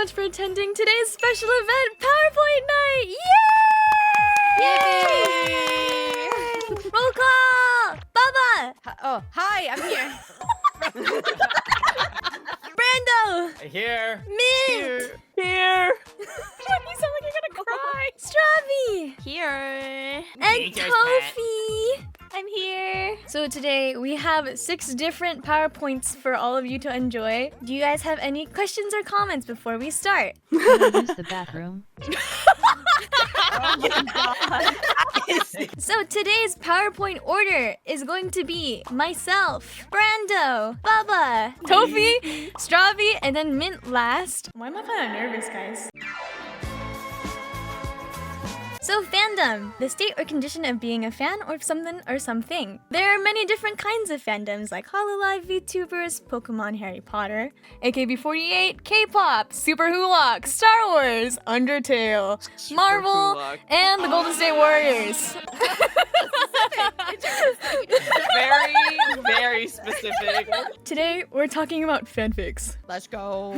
much for attending today's special event, PowerPoint Night! Yay! Roll call! Baba! Oh, hi, I'm here. Brando! Here. Mint! Here. You sound like you're gonna cry. Strawby! Here. And Kofi! I'm here. So today we have 6 different PowerPoints for all of you to enjoy. Do you guys have any questions or comments before we start? Can I use the bathroom? So today's PowerPoint order is going to be myself, Brando, Baba, Tofi, Strawby, and then Mint last. Why am I kind of nervous, guys? So fandom, the state or condition of being a fan or something or something. There are many different kinds of fandoms like Hololive, VTubers, Pokemon, Harry Potter, AKB48, K-pop, Super Hulock, Star Wars, Undertale, Marvel, and the Golden State Warriors. Very, very specific. Today, we're talking about fanfics. Let's go.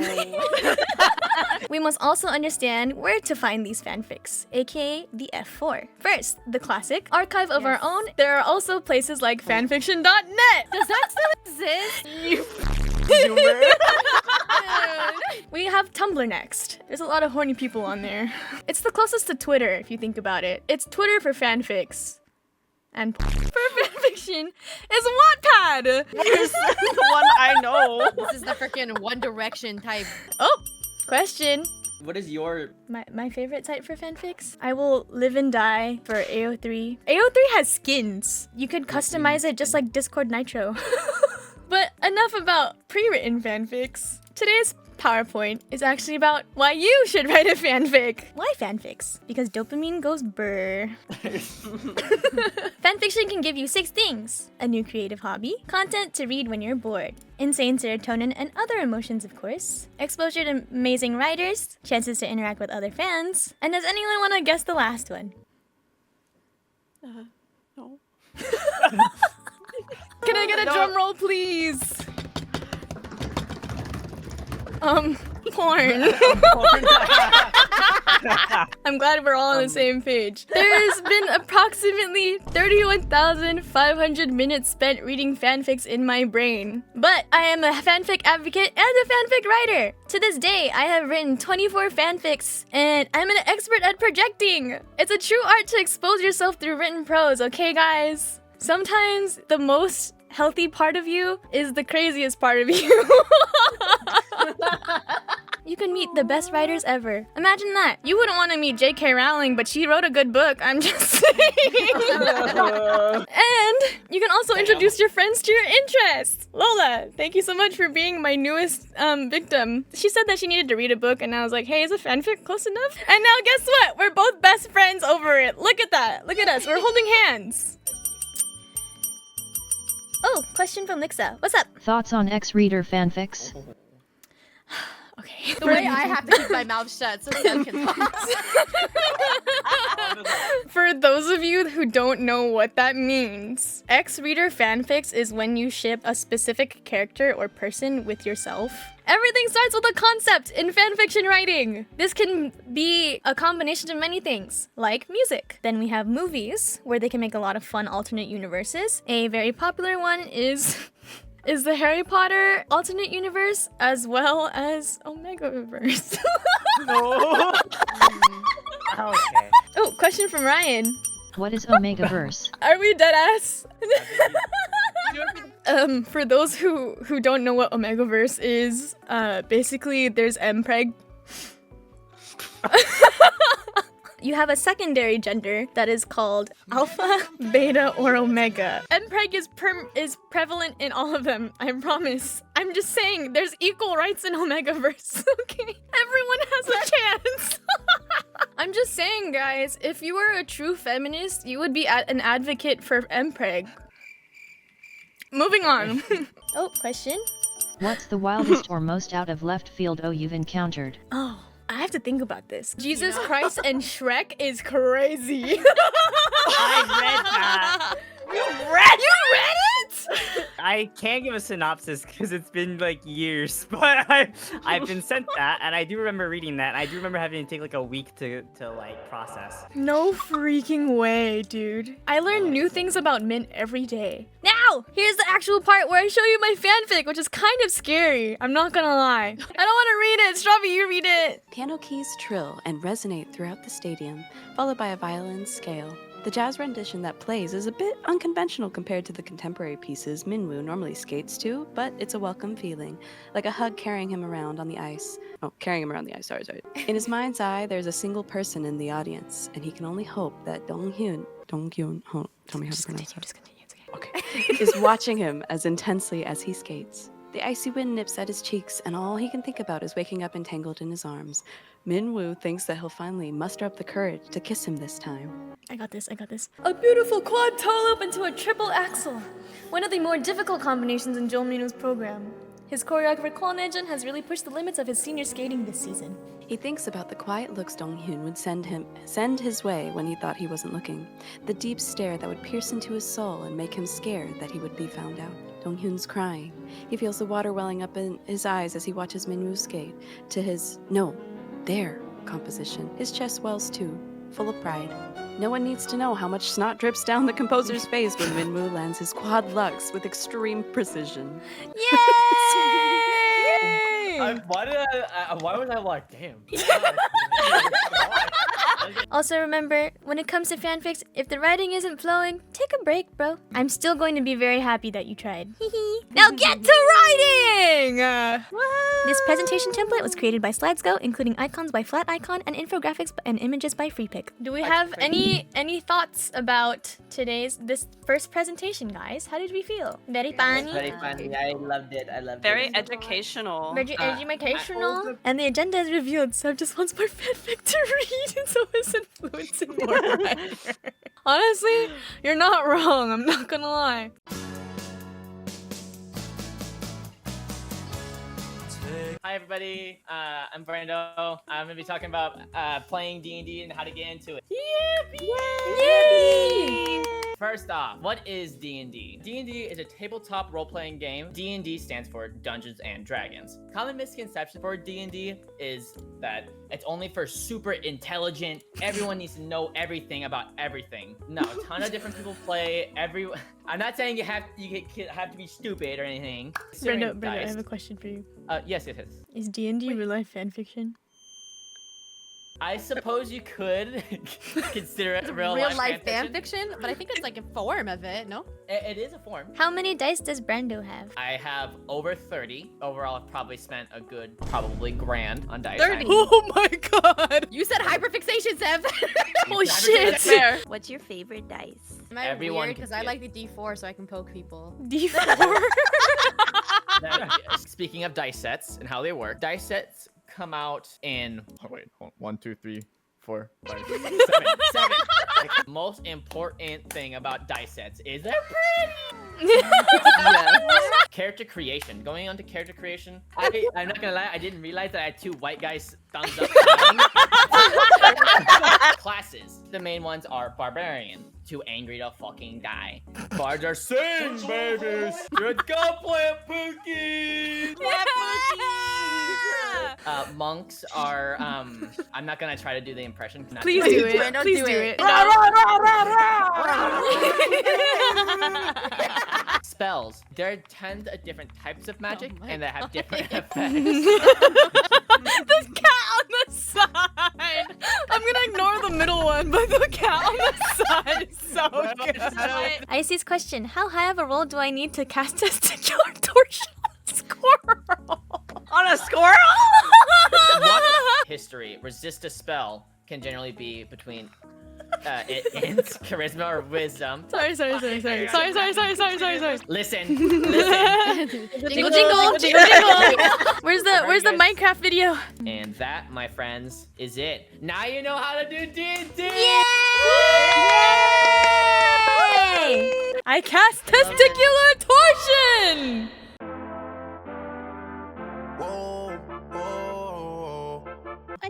We must also understand where to find these fanfics, aka the F4. First, the classic, archive of our own. There are also places like fanfiction.net. Does that still exist? We have Tumblr next. There's a lot of horny people on there. It's the closest to Twitter, if you think about it. It's Twitter for fanfics. And for fanfiction is Wattpad! Here's the one I know. This is the freaking One Direction type. Oh, question. What is your... My favorite site for fanfics? I will live and die for AO3. AO3 has skins. You could customize it just like Discord Nitro. But enough about pre-written fanfics. Today's PowerPoint is actually about why you should write a fanfic. Why fanfics? Because dopamine goes brr. Fanfiction can give you 6 things: a new creative hobby, content to read when you're bored, insane serotonin and other emotions, of course, exposure to amazing writers, chances to interact with other fans, and does anyone want to guess the last one? No. Can I get a drum roll, please? Porn. I'm glad we're all on the same page. There's been approximately 31,500 minutes spent reading fanfics in my brain. But I am a fanfic advocate and a fanfic writer. To this day, I have written 24 fanfics, and I'm an expert at projecting. It's a true art to expose yourself through written prose, okay, guys? Sometimes the most healthy part of you is the craziest part of you. You can meet the best writers ever. Imagine that. You wouldn't want to meet J.K. Rowling, but she wrote a good book. I'm just saying. And you can also introduce your friends to your interests. Lola, thank you so much for being my newest victim. She said that she needed to read a book, and I was like, hey, is a fanfic close enough? And now guess what? We're both best friends over it. Look at that. Look at us. We're holding hands. Oh, question from Lixa. What's up? Thoughts on X-Reader fanfics? Okay. The way I have to keep my mouth shut so Sam can talk. For those of you who don't know what that means, X-Reader fanfics is when you ship a specific character or person with yourself. Everything starts with a concept in fanfiction writing. This can be a combination of many things, like music. Then we have movies, where they can make a lot of fun alternate universes. A very popular one is the Harry Potter alternate universe, as well as Omegaverse. No. Okay. Oh, question from Ryan. What is Omegaverse? Are we deadass? For those who don't know what Omegaverse is, basically there's mpreg. You have a secondary gender that is called alpha, beta, or omega. Mpreg is prevalent in all of them, I promise. I'm just saying, there's equal rights in Omegaverse, okay? Everyone has a chance. I'm just saying, guys, if you were a true feminist, you would be an advocate for mpreg. Moving on. Oh, question? What's the wildest or most out of left field you've encountered? Oh, I have to think about this. Jesus Christ and Shrek is crazy. I read that. You read it? I can't give a synopsis because it's been like years, but I've been sent that, and I do remember reading that. And I do remember having to take like a week to like process. No freaking way, dude. I learn new things about Mint every day. Now, here's the actual part where I show you my fanfic, which is kind of scary. I'm not gonna lie. I don't want to read it. Strawberry, you read it. Piano keys trill and resonate throughout the stadium, followed by a violin scale. The jazz rendition that plays is a bit unconventional compared to the contemporary pieces Minwoo normally skates to, but it's a welcome feeling, like a hug carrying him around on the ice. Oh, carrying him around the ice, sorry. In his mind's eye, there's a single person in the audience, and he can only hope that Donghyun, tell me how to pronounce that. Just continue. It's okay. Okay, is watching him as intensely as he skates. The icy wind nips at his cheeks, and all he can think about is waking up entangled in his arms. Minwoo thinks that he'll finally muster up the courage to kiss him this time. I got this. A beautiful quad toe loop into a triple axel. One of the more difficult combinations in Joel Minwoo's program. His choreographer Kwon Ejin has really pushed the limits of his senior skating this season. He thinks about the quiet looks Donghyun would send his way when he thought he wasn't looking. The deep stare that would pierce into his soul and make him scared that he would be found out. Donghyun's crying. He feels the water welling up in his eyes as he watches Minwoo skate to his their composition. His chest swells too, full of pride. No one needs to know how much snot drips down the composer's face when Minwoo lands his quad lux with extreme precision. Yay! Why was I like, damn? Also remember, when it comes to fanfics, if the writing isn't flowing, take a break, bro. I'm still going to be very happy that you tried. Now get to writing! This presentation template was created by SlidesGo, including icons by Flat Icon and infographics and images by FreePic. Do we have any thoughts about this first presentation, guys? How did we feel? Very funny? Very funny. I loved it. Very educational. Very educational. And the agenda is revealed, so just wants more fanfic to read, and so is influencing more writer. Honestly, you're not wrong. I'm not gonna lie. Hi everybody, I'm Brando. I'm gonna be talking about playing D&D and how to get into it. Yay! First off, what is D&D? D&D is a tabletop role-playing game. D&D stands for Dungeons and Dragons. Common misconception for D&D is that it's only for super intelligent, everyone needs to know everything about everything. No, a ton of different people play. I'm not saying you have to be stupid or anything. Brando, I have a question for you. Yes. Is D&D real life fanfiction? I suppose you could consider it real life life fan fiction, but I think it's like a form of it, no? It is a form. How many dice does Brando have? I have over 30. Overall, I've probably spent a good, probably $1,000 on dice. 30? Oh my god! You said hyperfixation, Sev! Holy shit! Fair. What's your favorite dice? Am I Everyone weird? Because can I get- like the D4 so I can poke people. D4? Speaking of dice sets and how they work, dice sets come out in 1, 2, 3, 4, 5, 6, 7. The most important thing about dice sets is they're pretty. Character creation. Going on to character creation, I'm not gonna lie, I didn't realize that I had 2 white guys thumbs up. Classes. The main ones are barbarian. Too angry to fucking die. Bards are sing babies. Let's go plant Pookies. Monks are I'm not gonna try to do the impression. Please do it. Brando, Please do do it. it. Spells. There are 10 different types of magic, Oh my and they have different The effects. cat on the side. I'm gonna ignore the middle one, but the cat on the side is so good. Icy's question: how high of a roll do I need to cast testicular torsion on a squirrel? On a squirrel? History. Resist a spell can generally be between int, charisma, or wisdom. Sorry. Listen. Jingle. Where's the Minecraft video? And that, my friends, is it. Now you know how to do D&D. Yay! I cast testicular torsion.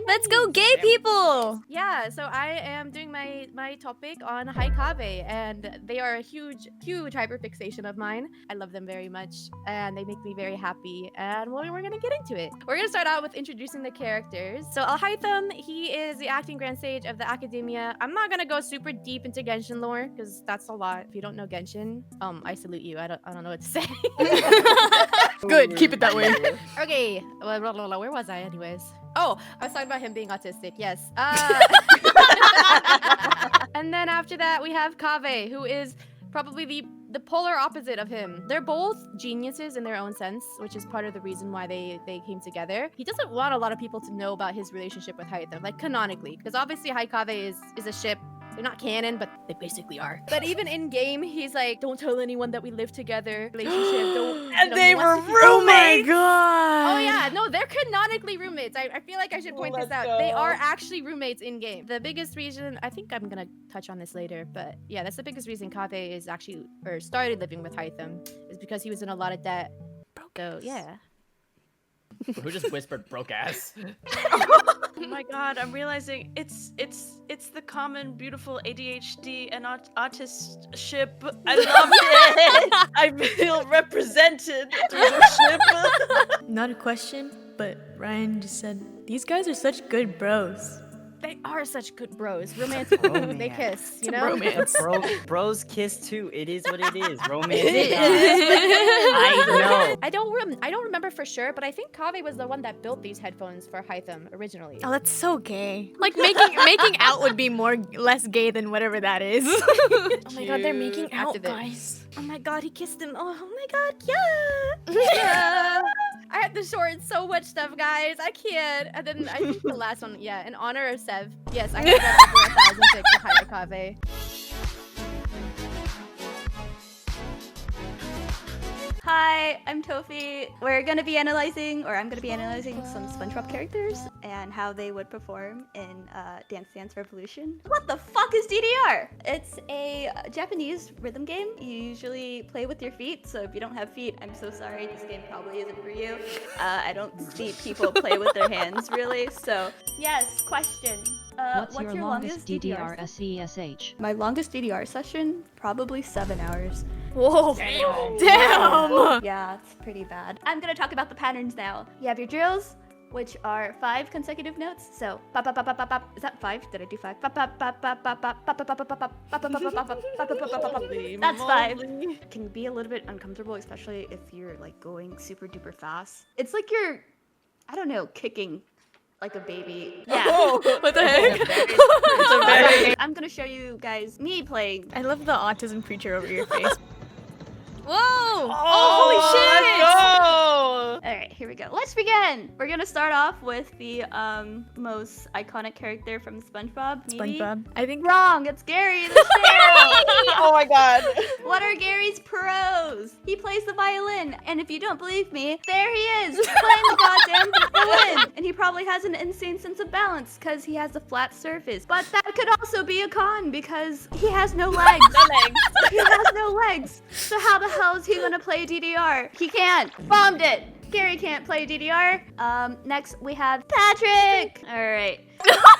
Let's go, gay people! Yeah, so I am doing my topic on HaiKaveh, and they are a huge hyperfixation of mine. I love them very much, and they make me very happy. And we're gonna get into it. We're gonna start out with introducing the characters. So Alhaitham, he is the acting grand sage of the Academia. I'm not gonna go super deep into Genshin lore because that's a lot. If you don't know Genshin, I salute you. I don't know what to say. Good, keep it that way. Okay, where was I anyways? Oh, I was talking about him being autistic, yes. And then after that, we have Kaveh, who is probably the polar opposite of him. They're both geniuses in their own sense, which is part of the reason why they came together. He doesn't want a lot of people to know about his relationship with Haitham, like canonically, because obviously HaiKaveh is a ship. They're not canon, but they basically are. But even in game, he's like, don't tell anyone that we live together. Relationship, don't. And they were roommates. Oh my god! Oh yeah, no, they're canonically roommates. I feel like I should point this out. They are actually roommates in game. The biggest reason, I think I'm gonna touch on this later, but yeah, that's the biggest reason Kaveh is actually, or started living with Haitham, is because he was in a lot of debt. So yeah. Who just whispered broke ass? Oh my god, I'm realizing it's the common beautiful ADHD and autist ship. I love it. I feel represented through the ship. Not a question, but Ryan just said, these guys are such good bros. They are such good bros. Romantic. They kiss, you know? Romance. Bros kiss too. It is what it is. Romance. I know. I don't remember for sure, but I think Kaveh was the one that built these headphones for Haitham originally. Oh, that's so gay. Like making out would be less gay than whatever that is. Oh my god, they're making out, Activate. guys. Oh my god, he kissed him. Oh my god, yeah. Yeah. I had to shorten so much stuff, guys. I can't. And then I think the last one, yeah, in honor of Sev. Yes, I got over 1,000 pics of HaiKaveh. Hi, I'm Tofi. I'm gonna be analyzing some SpongeBob characters and how they would perform in Dance Dance Revolution. What the fuck is DDR? It's a Japanese rhythm game. You usually play with your feet, so if you don't have feet, I'm so sorry, this game probably isn't for you. I don't see people play with their hands, really, so... Yes, question. What's your longest DDR SESH? My longest DDR session? Probably 7 hours. Whoa. Damn. Yeah, it's pretty bad. I'm gonna talk about the patterns now. You have your drills, which are 5 consecutive notes. So, pop, pop, pop, pop, pop, pop. Is that 5? Did I do 5? Pop, pop, pop, pop, pop, pop, pop, pop, pop, pop, pop, pop, pop, pop, pop, pop, pop. That's 5. It can be a little bit uncomfortable, especially if you're like going super duper fast. It's like you're, I don't know, kicking like a baby. Yeah. What the heck? I'm gonna show you guys me playing. I love the autism preacher over your face. Whoa! Holy shit! All right, here we go. Let's begin. We're gonna start off with the most iconic character from SpongeBob. Maybe? SpongeBob. I think Wrong. It's Gary the Sparrow. Oh my god. What are Gary's pros? He plays the violin, and if you don't believe me, there he is playing the goddamn violin. And he probably has an insane sense of balance because he has a flat surface. But that could also be a con because he has no legs. He has no legs. So how the hell is he gonna play DDR? He can't. Bombed it. Gary can't play DDR. Next we have Patrick. All right.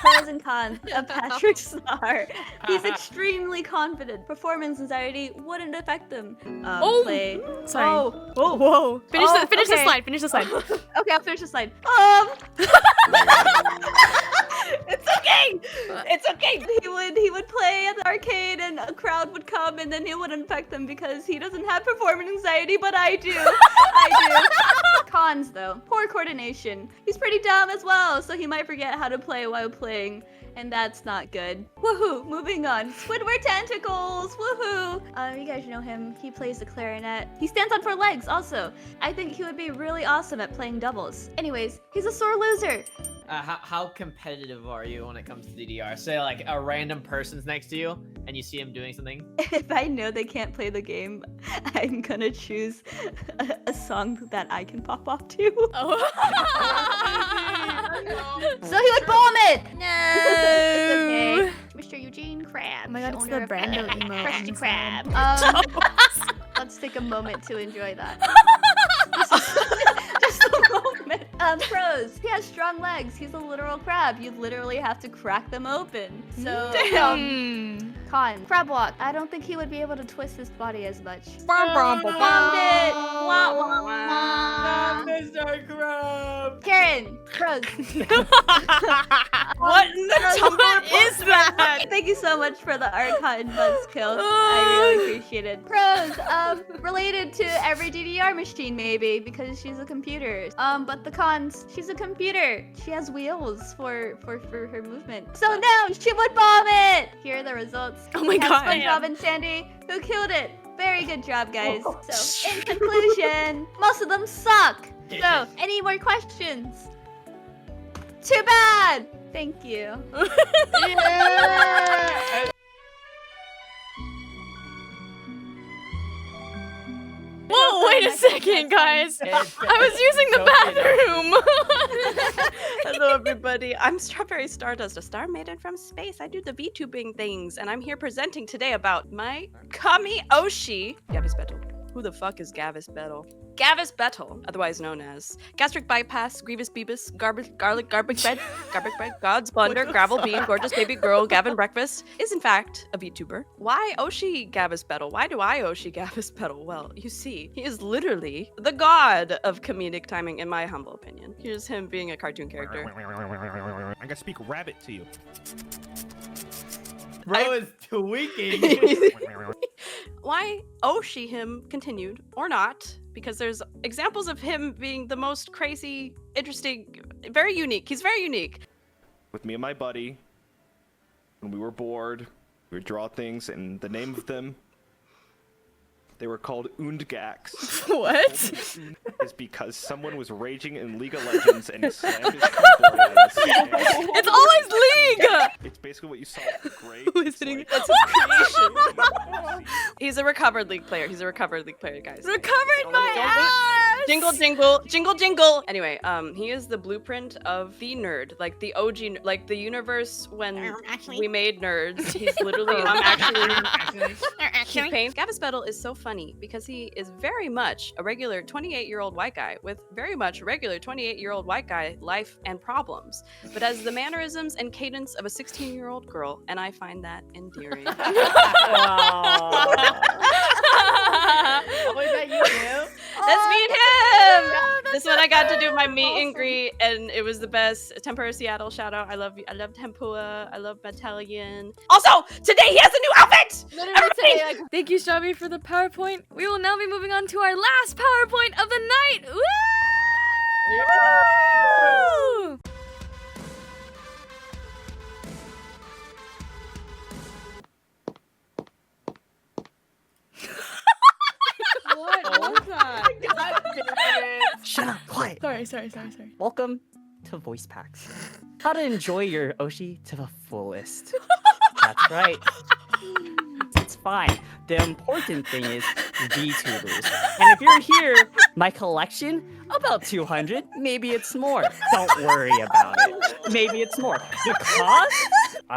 Pros and cons of Patrick Star. He's extremely confident. Performance anxiety wouldn't affect him. Play. Sorry. Oh. Whoa. Finish the okay. slide. Finish the slide. Okay, I'll finish the slide. It's okay. It's okay. He would play at the arcade and a crowd would come and then it wouldn't affect him because he doesn't have performance anxiety, but I do. I do. Cons though. Poor coordination. He's pretty dumb as well, so he might forget how to play while playing. And that's not good. Woohoo! Moving on. Squidward tentacles! Woohoo! You guys know him. He plays the clarinet. He stands on 4 legs also. I think he would be really awesome at playing doubles. Anyways, he's a sore loser. How competitive are you when it comes to DDR? Say like a random person's next to you and you see him doing something. If I know they can't play the game, I'm gonna choose a song that I can pop off to. Oh. So he would bomb it! No. It's okay. Mr. Eugene Krabs. Oh my god, it's owner the of Brando emo. Krusty Krab. Let's take a moment to enjoy that. Just a moment. Pros. He has strong legs. He's a literal crab. You literally have to crack them open. So, con. Crab walk. I don't think he would be able to twist his body as much. Bombed it. Wah, wah, wah. Mr. Crab. Karen. Pros. What in the Tumblr is that? Thank you so much for the Archon buzzkill. I really appreciate it. Pros, related to every DDR machine maybe, because she's a computer. But the cons, she's a computer. She has wheels for her movement. So no, she would bomb it! Here are the results. Oh my We have God. SpongeBob and Sandy, who killed it. Very good job, guys. So, in conclusion, most of them suck. So, any more questions? Too bad! Thank you. Whoa, wait a second, guys. I was using the bathroom. Hello, everybody. I'm Strawberry Stardust, a star maiden from space. I do the VTubing things, and I'm here presenting today about my kami oshi. Gavis bettel. Who the fuck is Gavis bettel? Gavis bettel, otherwise known as gastric bypass, grievous beebus, garlic garbage bread, God's blunder, gravel bean, gorgeous baby girl, Gavin breakfast, is in fact a VTuber. Why oshi Gavis bettel? Why do I oshi Gavis bettel? Well, you see, he is literally the god of comedic timing, in my humble opinion. Here's him being a cartoon character. I'm gonna speak rabbit to you. Bro is tweaking. Why oshi him continued, or not, because there's examples of him being the most crazy, interesting, very unique. He's very unique. With me and my buddy, when we were bored, we would draw things, and the name of them, they were called undgax. What? Is because someone was raging in League of Legends and he slammed his keyboard at us. It's always League! It's basically what you saw with Gray. Listening. That's his creation. He's a recovered League player. He's a recovered League player, guys. Recovered my ass! Jingle, jingle, jingle, jingle. Anyway, he is the blueprint of the nerd, like the OG, like the universe when we made nerds. He's literally, he's pain. Gavis bettel is so funny because he is very much a regular 28-year-old white guy with very much regular 28-year-old white guy life and problems, but has the mannerisms and cadence of a 16-year-old girl, and I find that endearing. Oh, is that you too? Let's meet him! This one I got to do my meet and greet, and it was the best. Tempura Seattle, shout out. I love tempura. I love battalion. Also, today he has a new outfit! Everybody! Thank you, Strawberry, for the PowerPoint. We will now be moving on to our last PowerPoint of the night. Woo! What was that? God damn it. Shut up, quiet. Sorry. Welcome to Voice Packs. How to enjoy your Oshi to the fullest. That's right. It's fine. The important thing is VTubers. And if you're here, my collection, about 200, maybe it's more. Don't worry about it. Maybe it's more. Because,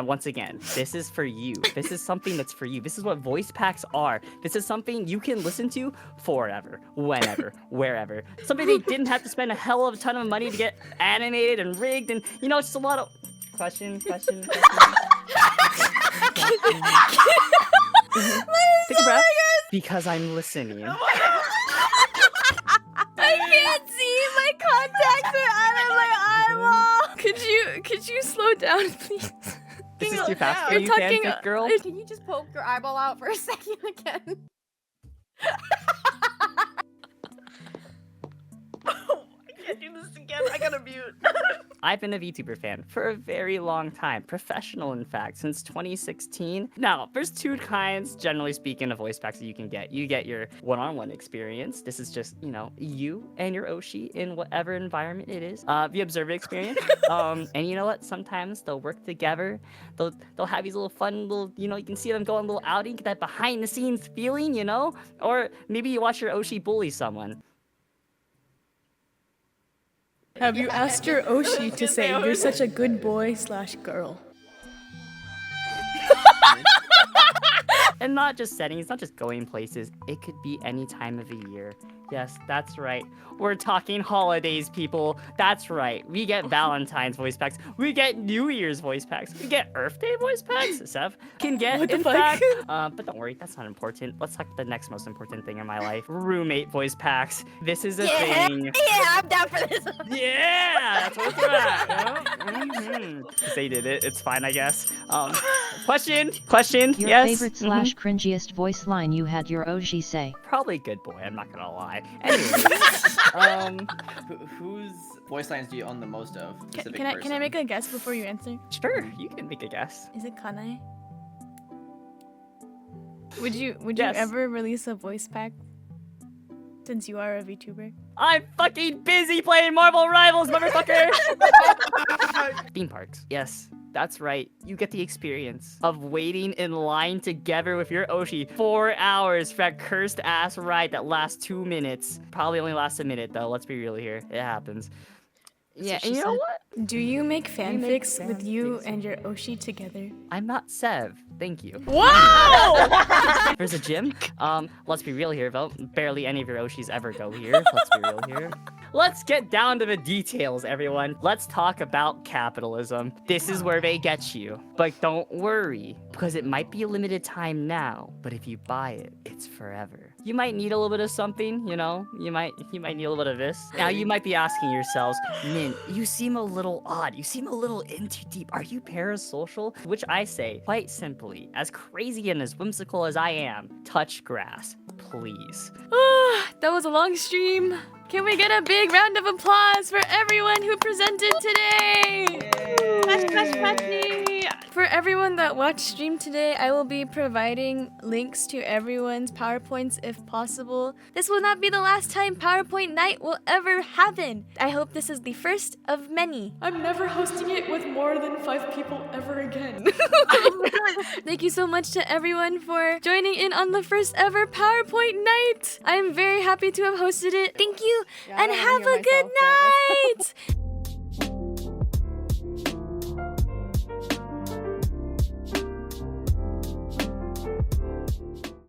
once again, this is for you. This is something that's for you. This is what voice packs are. This is something you can listen to forever, whenever, wherever. Something they didn't have to spend a hell of a ton of money to get animated and rigged and, you know, it's just a lot of... Question. Take a breath. Because I'm listening. I can't see. My contacts are out of my eyeball. Could you slow down, please? This is too fast for You're you, talking- fanfic girl. Can you just poke your eyeball out for a second again? I can't do this again. I gotta mute. I've been a VTuber fan for a very long time, professional in fact, since 2016. Now, there's two kinds, generally speaking, of voice packs that you can get. You get your one-on-one experience. This is just, you know, you and your Oshi in whatever environment it is. The observer experience. And you know what? Sometimes they'll work together. They'll have these little fun little, you know, you can see them go on a little outing, get that behind-the-scenes feeling, you know? Or maybe you watch your Oshi bully someone. Have you asked your Oshi to say you're such a good boy/girl? And not just settings, not just going places. It could be any time of the year. Yes, that's right. We're talking holidays, people. That's right. We get Valentine's voice packs. We get New Year's voice packs. We get Earth Day voice packs. Sev can get, What the in fuck? fact. But don't worry, that's not important. Let's talk about the next most important thing in my life. Roommate voice packs. This is a thing. Yeah, I'm down for this. Yeah, that's what it's about. Because they did it. It's fine, I guess. Question. Your Yes. favorite / cringiest voice line you had your oshi say. Probably good boy. I'm not gonna lie. Anyway, Whose voice lines do you own the most of? Specific Can I person? make a guess before you answer? sure, you can make a guess. Is it Kanae? Would you Yes. ever release a voice pack? Since you are a VTuber. I'm fucking busy playing Marvel Rivals, motherfucker! Theme parks. Yes, that's right. You get the experience of waiting in line together with your oshi 4 hours for that cursed ass ride that lasts 2 minutes. Probably only lasts a minute though, let's be real here. It happens. Yeah, and you know what? Do you make fanfics with you and your oshi together? I'm not Sev. Thank you. Wow! There's a gym. Let's be real here, though. Barely any of your Oshis ever go here. Let's be real here. Let's get down to the details, everyone. Let's talk about capitalism. This is where they get you. But don't worry, because it might be a limited time now, but if you buy it, it's forever. You might need a little bit of something, you know? You might need a little bit of this. Now you might be asking yourselves, Min, you seem a little odd. You seem a little in too deep. Are you parasocial? Which I say, quite simply, as crazy and as whimsical as I am, touch grass, please. That was a long stream. Can we get a big round of applause for everyone who presented today? For everyone that watched stream today, I will be providing links to everyone's PowerPoints if possible. This will not be the last time PowerPoint Night will ever happen. I hope this is the first of many. I'm never hosting it with more than 5 people ever again. Thank you so much to everyone for joining in on the first ever PowerPoint Night. I'm very happy to have hosted it. Thank you, and have a good night!